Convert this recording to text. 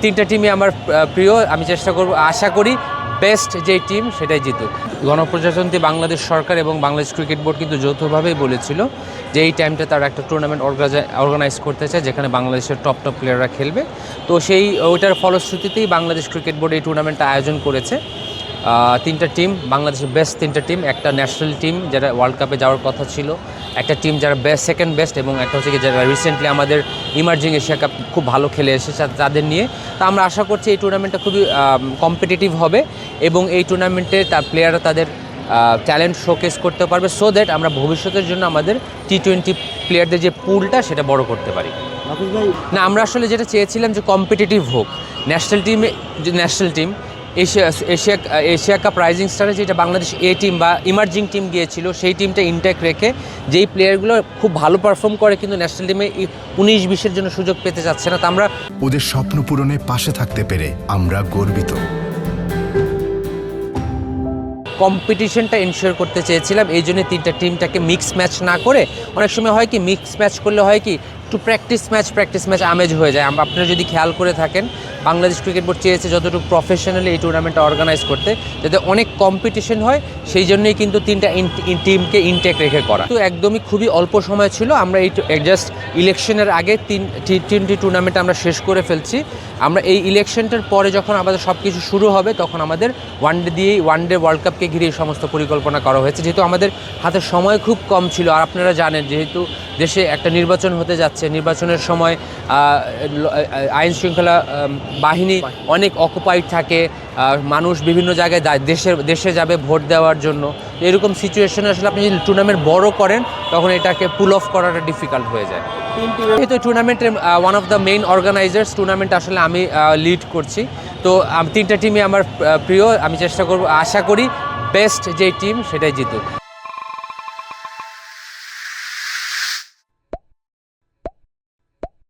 তিনটা টিমই আমার প্রিয়। আমি চেষ্টা করব, আশা করি বেস্ট যেই টিম সেটাই জিতুক। গণপ্রজাতন্ত্রী বাংলাদেশ সরকার এবং বাংলাদেশ ক্রিকেট বোর্ড কিন্তু যৌথভাবেই বলেছিল যে এই টাইমটা তারা একটা টুর্নামেন্ট অর্গানাইজ করতে চায় যেখানে বাংলাদেশের টপ প্লেয়াররা খেলবে। তো ওইটার ফলশ্রুতিতেই বাংলাদেশ ক্রিকেট বোর্ড এই টুর্নামেন্টটা আয়োজন করেছে। তিনটা টিম, বাংলাদেশের বেস্ট তিনটা টিম, একটা ন্যাশনাল টিম যারা ওয়ার্ল্ড কাপে যাওয়ার কথা ছিল, একটা টিম যারা সেকেন্ড বেস্ট, এবং একটা হচ্ছে কি যারা রিসেন্টলি আমাদের ইমার্জিং এশিয়া কাপ খুব ভালো খেলে এসেছে তাদের নিয়ে। তা আমরা আশা করছি এই টুর্নামেন্টটা খুবই কম্পিটিটিভ হবে এবং এই টুর্নামেন্টে তার প্লেয়াররা তাদের ট্যালেন্ট শোকেস করতে পারবে, সো দ্যাট আমরা ভবিষ্যতের জন্য আমাদের T20 প্লেয়ারদের যে পুলটা সেটা বড় করতে পারি। না, আমরা আসলে যেটা চেয়েছিলাম যে কম্পিটিটিভ হোক। National team Asia Cup rising স্টারে যেটা বাংলাদেশ এ টিম বা ইমার্জিং টিম গিয়েছিল, সেই টিমটা ইনট্যাক্ট রেখে যেই প্লেয়ারগুলো খুব ভালো পারফর্ম করে কিন্তু ন্যাশনাল টিমে 19-20-এর জন্য সুযোগ পেতে যাচ্ছে না, তা আমরা ওদের স্বপ্ন পূরণে পাশে থাকতে পেরে আমরা গর্বিত। কম্পিটিশনটা এনশিওর করতে চেয়েছিলাম, এই জন্য তিনটা টিমটাকে মিক্স ম্যাচ না করে, অনেক সময় হয় কি মিক্স ম্যাচ করলে হয় কি একটু প্র্যাকটিস ম্যাচ আমেজ হয়ে যায়। আপনারা যদি খেয়াল করে থাকেন, বাংলাদেশ ক্রিকেট বোর্ড চেয়েছে যতটুকু প্রফেশনালি এই টুর্নামেন্টটা অর্গানাইজ করতে, যাতে অনেক কম্পিটিশন হয়, সেই জন্যই কিন্তু তিনটা টিমকে ইনটেক রেখে করা। তো একদমই খুবই অল্প সময় ছিল, আমরা এই জাস্ট ইলেকশনের আগে তিনটি টুর্নামেন্ট আমরা শেষ করে ফেলছি। আমরা এই ইলেকশনটার পরে যখন আমাদের সব কিছু শুরু হবে তখন আমাদের ওয়ানডে ওয়ার্ল্ড কাপকে ঘিরে এই সমস্ত পরিকল্পনা করা হয়েছে, যেহেতু আমাদের হাতে সময় খুব কম ছিল। আর আপনারা জানেন যেহেতু দেশে একটা নির্বাচন হতে যাচ্ছে, নির্বাচনের সময় আইন শৃঙ্খলা বাহিনী অনেক অকুপাইড থাকে, মানুষ বিভিন্ন জায়গায় দেশে যাবে ভোট দেওয়ার জন্য। এরকম সিচুয়েশনে আসলে আপনি যদি টুর্নামেন্ট বড় করেন তখন এটাকে পুল অফ করাটা ডিফিকাল্ট হয়ে যায়। যেহেতু টুর্নামেন্টের one of the main organisers, tournament আসলে আমি লিড করছি। তো তিনটা টিমই আমার প্রিয়। আমি চেষ্টা করব, আশা করি বেস্ট যেই টিম সেটাই জিতুক।